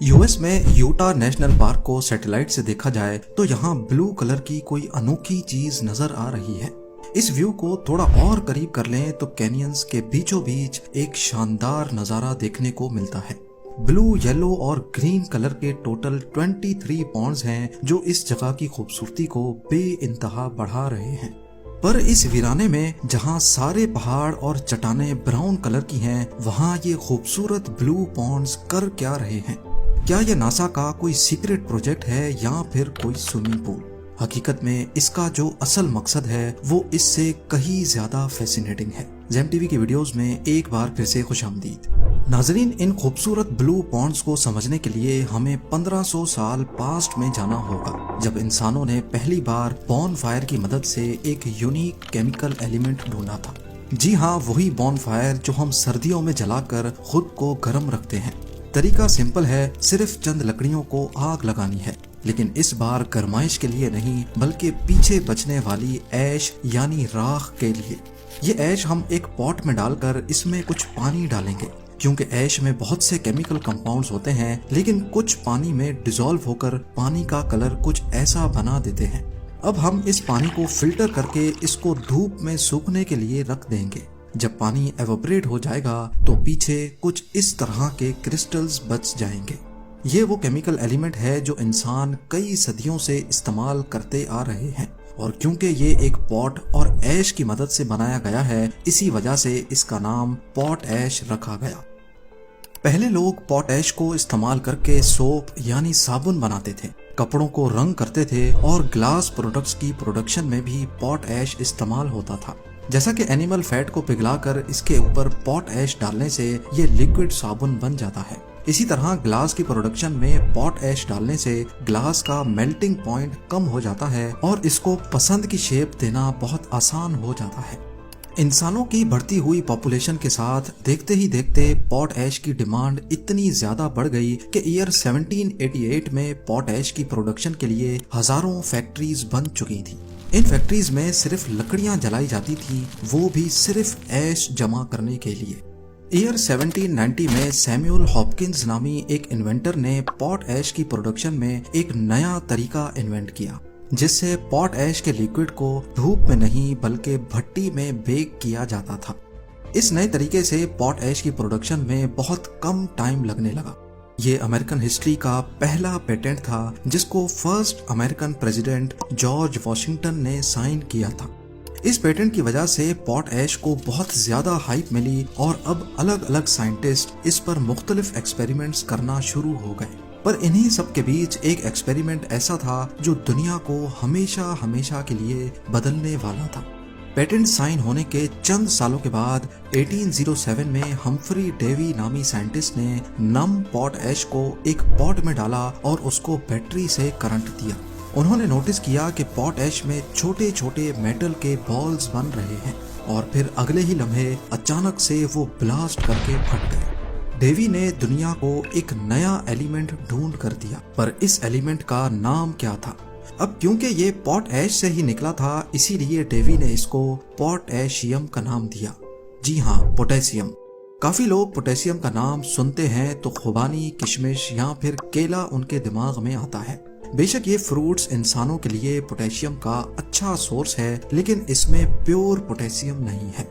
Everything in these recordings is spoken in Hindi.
यूएस में यूटा नेशनल पार्क को सैटेलाइट से देखा जाए तो यहाँ ब्लू कलर की कोई अनोखी चीज नजर आ रही है। इस व्यू को थोड़ा और करीब कर लें तो कैनियंस के बीचों बीच एक शानदार नजारा देखने को मिलता है। ब्लू, येलो और ग्रीन कलर के टोटल 23 पॉन्ड्स हैं जो इस जगह की खूबसूरती को बेइंतहा बढ़ा रहे हैं। पर इस वीराने में जहाँ सारे पहाड़ और चट्टानें ब्राउन कलर की हैं, वहाँ ये खूबसूरत ब्लू पॉन्ड्स कर क्या रहे हैं? क्या ये नासा का कोई सीक्रेट प्रोजेक्ट है या फिर कोई स्विमिंग पूल? हकीकत में इसका जो असल मकसद है वो इससे कहीं ज्यादा फैसिनेटिंग है। जेम टीवी की वीडियोस में एक बार फिर से खुशामदीद। नाजरीन, इन खूबसूरत ब्लू पॉन्ड्स को समझने के लिए हमें 1500 साल पास्ट में जाना होगा, जब इंसानों ने पहली बार बॉन फायर की मदद से एक यूनिक केमिकल एलिमेंट ढूंढा था। जी हाँ, वही बॉन फायर जो हम सर्दियों में जलाकर खुद को गर्म रखते हैं। तरीका सिंपल है, सिर्फ चंद लकड़ियों को आग लगानी है, लेकिन इस बार गरमाइश के लिए नहीं बल्कि पीछे बचने वाली ऐश यानी राख के लिए। ये ऐश हम एक पॉट में डालकर इसमें कुछ पानी डालेंगे, क्योंकि ऐश में बहुत से केमिकल कंपाउंड्स होते हैं, लेकिन कुछ पानी में डिसॉल्व होकर पानी का कलर कुछ ऐसा बना देते हैं। अब हम इस पानी को फिल्टर करके इसको धूप में सूखने के लिए रख देंगे। जब पानी एवोपरेट हो जाएगा तो पीछे कुछ इस तरह के क्रिस्टल्स बच जाएंगे। ये वो केमिकल एलिमेंट है जो इंसान कई सदियों से इस्तेमाल करते आ रहे हैं, और क्योंकि ये एक पॉट और ऐश की मदद से बनाया गया है, इसी वजह से इसका नाम पॉट ऐश रखा गया। पहले लोग पॉट ऐश को इस्तेमाल करके सोप यानी साबुन बनाते थे, कपड़ों को रंग करते थे और ग्लास प्रोडक्ट्स की प्रोडक्शन में भी पॉट ऐश इस्तेमाल होता था। जैसा कि एनिमल फैट को पिघलाकर इसके ऊपर पॉट ऐश डालने से ये लिक्विड साबुन बन जाता है, इसी तरह ग्लास की प्रोडक्शन में पॉट ऐश डालने से ग्लास का मेल्टिंग पॉइंट कम हो जाता है और इसको पसंद की शेप देना बहुत आसान हो जाता है। इंसानों की बढ़ती हुई पॉपुलेशन के साथ देखते ही देखते पॉट ऐश की डिमांड इतनी ज्यादा बढ़ गई कि ईयर 1788 में पॉट ऐश की प्रोडक्शन के लिए हजारों फैक्ट्रीज बन चुकी थी। इन फैक्ट्रीज में सिर्फ लकड़ियां जलाई जाती थी, वो भी सिर्फ ऐश जमा करने के लिए। ईयर 1790 में सैमुअल हॉपकिंस नामी एक इन्वेंटर ने पॉट ऐश की प्रोडक्शन में एक नया तरीका इन्वेंट किया, जिससे पॉट ऐश के लिक्विड को धूप में नहीं बल्कि भट्टी में बेक किया जाता था। इस नए तरीके से पॉट ऐश की प्रोडक्शन में बहुत कम टाइम लगने लगा। ये अमेरिकन हिस्ट्री का पहला पेटेंट था जिसको first American president George Washington ने साइन किया था। इस पेटेंट की वजह से पॉट ऐश को बहुत ज्यादा हाइप मिली और अब अलग अलग साइंटिस्ट इस पर मुख्तलिफ एक्सपेरिमेंट्स करना शुरू हो गए। पर इन्हीं सब के बीच एक एक्सपेरिमेंट ऐसा था जो दुनिया को हमेशा हमेशा के लिए बदलने वाला था। पेटेंट साइन होने के चंद सालों के बाद 1807 में हम्फ्री डेवी नामी साइंटिस्ट ने नम पॉट ऐश को एक पॉट में डाला और उसको बैटरी से करंट दिया। उन्होंने नोटिस किया कि पॉट ऐश में छोटे छोटे मेटल के बॉल्स बन रहे हैं, और फिर अगले ही लम्हे अचानक से वो ब्लास्ट करके फट गए। डेवी ने दुनिया को एक नया एलिमेंट ढूंढ कर दिया, पर इस एलिमेंट का नाम क्या था? अब क्योंकि ये पॉट ऐश से ही निकला था, इसीलिए डेवी ने इसको पोटेशियम का नाम दिया। जी हाँ, पोटेशियम। काफी लोग पोटेशियम का नाम सुनते हैं तो खुबानी, किशमिश या फिर केला उनके दिमाग में आता है। बेशक ये फ्रूट्स इंसानों के लिए पोटेशियम का अच्छा सोर्स है, लेकिन इसमें प्योर पोटेशियम नहीं है।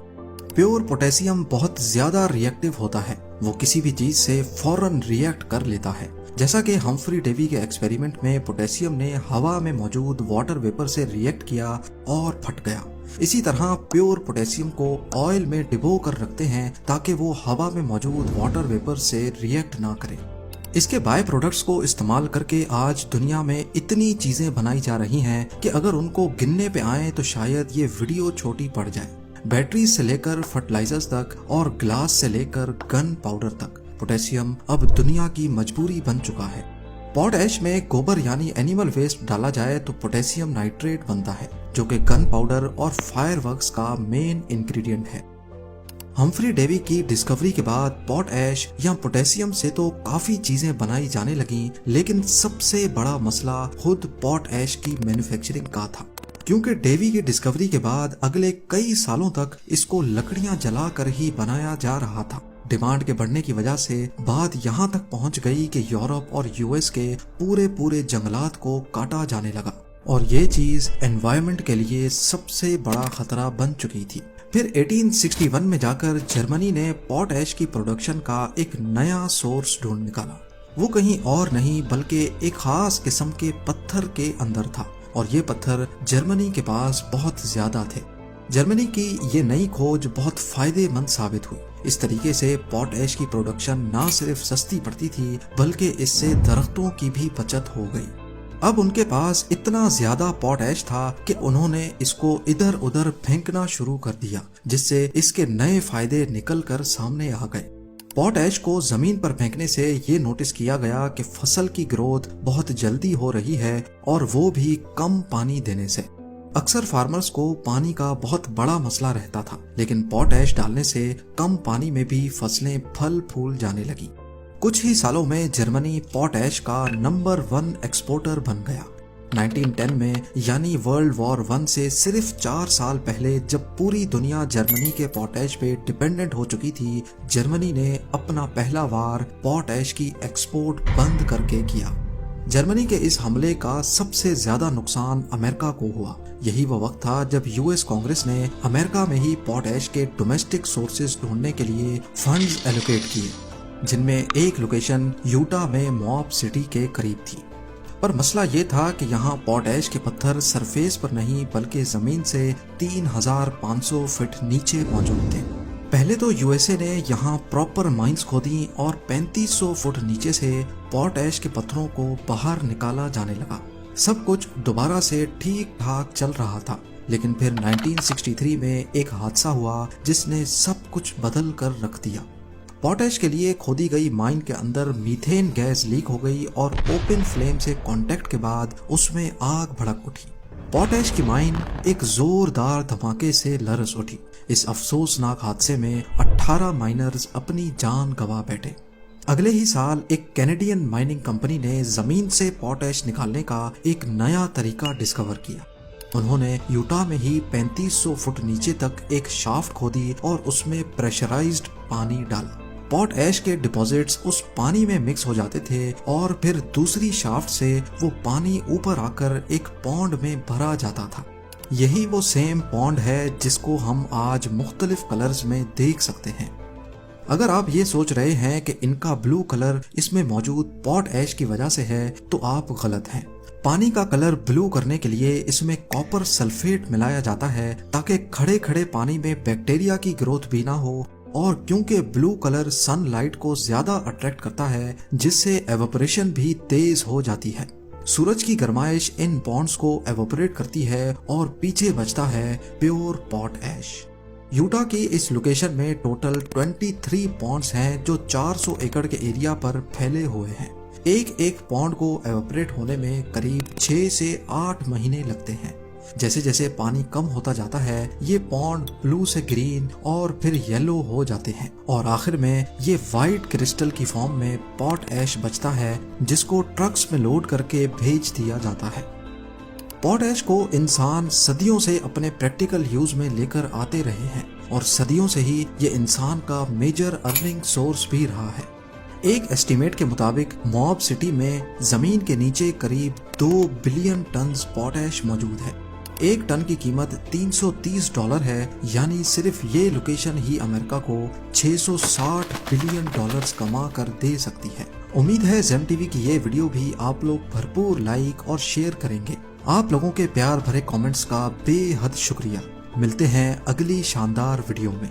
प्योर पोटेशियम बहुत ज्यादा रिएक्टिव होता है, वो किसी भी चीज से फौरन रिएक्ट कर लेता है। जैसा कि हम्फ्री डेवी के एक्सपेरिमेंट में पोटेशियम ने हवा में मौजूद वाटर वेपर से रिएक्ट किया और फट गया, इसी तरह प्योर पोटेशियम को ऑयल में डिबो कर रखते हैं ताकि वो हवा में मौजूद वाटर वेपर से रिएक्ट ना करे। इसके बाय प्रोडक्ट्स को इस्तेमाल करके आज दुनिया में इतनी चीजें बनाई जा रही हैं कि अगर उनको गिनने पे आए तो शायद ये वीडियो छोटी पड़ जाए। बैटरी से लेकर फर्टिलाइजर्स तक और ग्लास से लेकर गन पाउडर तक पोटेशियम अब दुनिया की मजबूरी बन चुका है। पॉट ऐश में गोबर यानी एनिमल वेस्ट डाला जाए तो पोटेशियम नाइट्रेट बनता है, जो कि गन पाउडर और फायरवर्क्स का मेन इंग्रेडिएंट है। हम्फ्री डेवी की डिस्कवरी के बाद पॉट ऐश या पोटेशियम से तो काफी चीजें बनाई जाने लगी, लेकिन सबसे बड़ा मसला खुद पॉट ऐश की मैन्युफैक्चरिंग का था, क्योंकि डेवी की डिस्कवरी के बाद अगले कई सालों तक इसको लकड़ियां जलाकर ही बनाया जा रहा था। डिमांड के बढ़ने की वजह से बात यहाँ तक पहुँच गई कि यूरोप और यूएस के पूरे जंगलात को काटा जाने लगा और ये चीज एनवायरनमेंट के लिए सबसे बड़ा खतरा बन चुकी थी। फिर 1861 में जाकर जर्मनी ने पॉट ऐश की प्रोडक्शन का एक नया सोर्स ढूंढ निकाला। वो कहीं और नहीं बल्कि एक खास किस्म के पत्थर के अंदर था और ये पत्थर जर्मनी के पास बहुत ज्यादा थे। जर्मनी की ये नई खोज बहुत फायदेमंद साबित हुई। इस तरीके से पॉट ऐश की प्रोडक्शन न सिर्फ सस्ती पड़ती थी बल्कि इससे दरख्तों की भी बचत हो गई। अब उनके पास इतना ज्यादा पॉट ऐश था कि उन्होंने इसको इधर उधर फेंकना शुरू कर दिया, जिससे इसके नए फायदे निकल कर सामने आ गए। पॉट ऐश को जमीन पर फेंकने से ये नोटिस किया गया कि फसल की ग्रोथ बहुत जल्दी हो रही है और वो भी कम पानी देने से। अक्सर फार्मर्स को पानी का बहुत बड़ा मसला रहता था, लेकिन पॉट ऐश डालने से कम पानी में भी फसलें फल फूल जाने लगी। कुछ ही सालों में जर्मनी पॉट ऐश का नंबर 1 एक्सपोर्टर बन गया। 1910 में यानी वर्ल्ड वॉर 1 से सिर्फ 4 साल पहले जब पूरी दुनिया जर्मनी के पॉट ऐश पे डिपेंडेंट हो चुकी थी, जर्मनी ने अपना पहला वार पॉट ऐश की एक्सपोर्ट बंद करके किया। जर्मनी के इस हमले का सबसे ज्यादा नुकसान अमेरिका को हुआ। यही वो वक्त था जब यूएस कांग्रेस ने अमेरिका में ही पॉट ऐश के डोमेस्टिक सोर्सेज ढूंढने के लिए फंड्स एलोकेट किए, जिनमें एक लोकेशन यूटा में मॉब सिटी के करीब थी। पर मसला ये था कि यहाँ पॉट ऐश के पत्थर सरफेस पर नहीं बल्कि जमीन से 3500 फीट नीचे मौजूद थे। पहले तो यूएसए ने यहाँ प्रॉपर माइंस खोदी और 3500 फुट नीचे से पॉट ऐश के पत्थरों को बाहर निकाला जाने लगा। सब कुछ दोबारा से ठीक ठाक चल रहा था, लेकिन फिर 1963 में एक हादसा हुआ जिसने सब कुछ बदल कर रख दिया। पॉट ऐश के लिए खोदी गई माइन के अंदर मीथेन गैस लीक हो गई और ओपन फ्लेम से कांटेक्ट के बाद उसमें आग भड़क उठी। पॉट ऐश की माइन एक जोरदार धमाके से लरस उठी। इस अफसोसनाक हादसे में 18 माइनर्स अपनी जान गंवा बैठे। अगले ही साल एक कैनेडियन माइनिंग कंपनी ने जमीन से पॉट ऐश निकालने का एक नया तरीका डिस्कवर किया। उन्होंने यूटा में ही 3500 फुट नीचे तक एक शाफ्ट खोदी और उसमें प्रेशराइज्ड पानी डाला। पॉट ऐश के डिपॉजिट्स उस पानी में मिक्स हो जाते थे और फिर दूसरी शाफ्ट से वो पानी ऊपर आकर एक पॉन्ड में भरा जाता था। यही वो सेम पॉन्ड है जिसको हम आज मुख्तलिफ कलर्स में देख सकते हैं। अगर आप ये सोच रहे हैं कि इनका ब्लू कलर इसमें मौजूद पॉट ऐश की वजह से है तो आप गलत हैं। पानी का कलर ब्लू करने के लिए इसमें कॉपर सल्फेट मिलाया जाता है ताकि खड़े खड़े पानी में बैक्टीरिया की ग्रोथ भी ना हो, और क्योंकि ब्लू कलर सनलाइट को ज्यादा अट्रैक्ट करता है जिससे एवोपरेशन भी तेज हो जाती है। सूरज की गर्माइश इन बॉन्ड्स को एवोपरेट करती है और पीछे बचता है प्योर पॉट ऐश। यूटा की इस लोकेशन में टोटल 23 पॉन्ड्स हैं जो 400 एकड़ के एरिया पर फैले हुए हैं। एक एक पॉन्ड को एवोपरेट होने में करीब 6 से 8 महीने लगते हैं। जैसे जैसे पानी कम होता जाता है ये पॉन्ड ब्लू से ग्रीन और फिर येलो हो जाते हैं और आखिर में ये वाइट क्रिस्टल की फॉर्म में पॉट ऐश बचता है जिसको ट्रक्स में लोड करके भेज दिया जाता है। पॉट ऐश को इंसान सदियों से अपने प्रैक्टिकल यूज में लेकर आते रहे हैं और सदियों से ही ये इंसान का मेजर अर्निंग सोर्स भी रहा है। एक एस्टीमेट के मुताबिक मॉब सिटी में जमीन के नीचे करीब 2 बिलियन टन पॉट ऐश मौजूद है। एक टन की कीमत $330 है, यानी सिर्फ ये लोकेशन ही अमेरिका को $660 बिलियन कमा कर दे सकती है। उम्मीद है जेम टीवी की ये वीडियो भी आप लोग भरपूर लाइक और शेयर करेंगे। आप लोगों के प्यार भरे कमेंट्स का बेहद शुक्रिया। मिलते हैं अगली शानदार वीडियो में।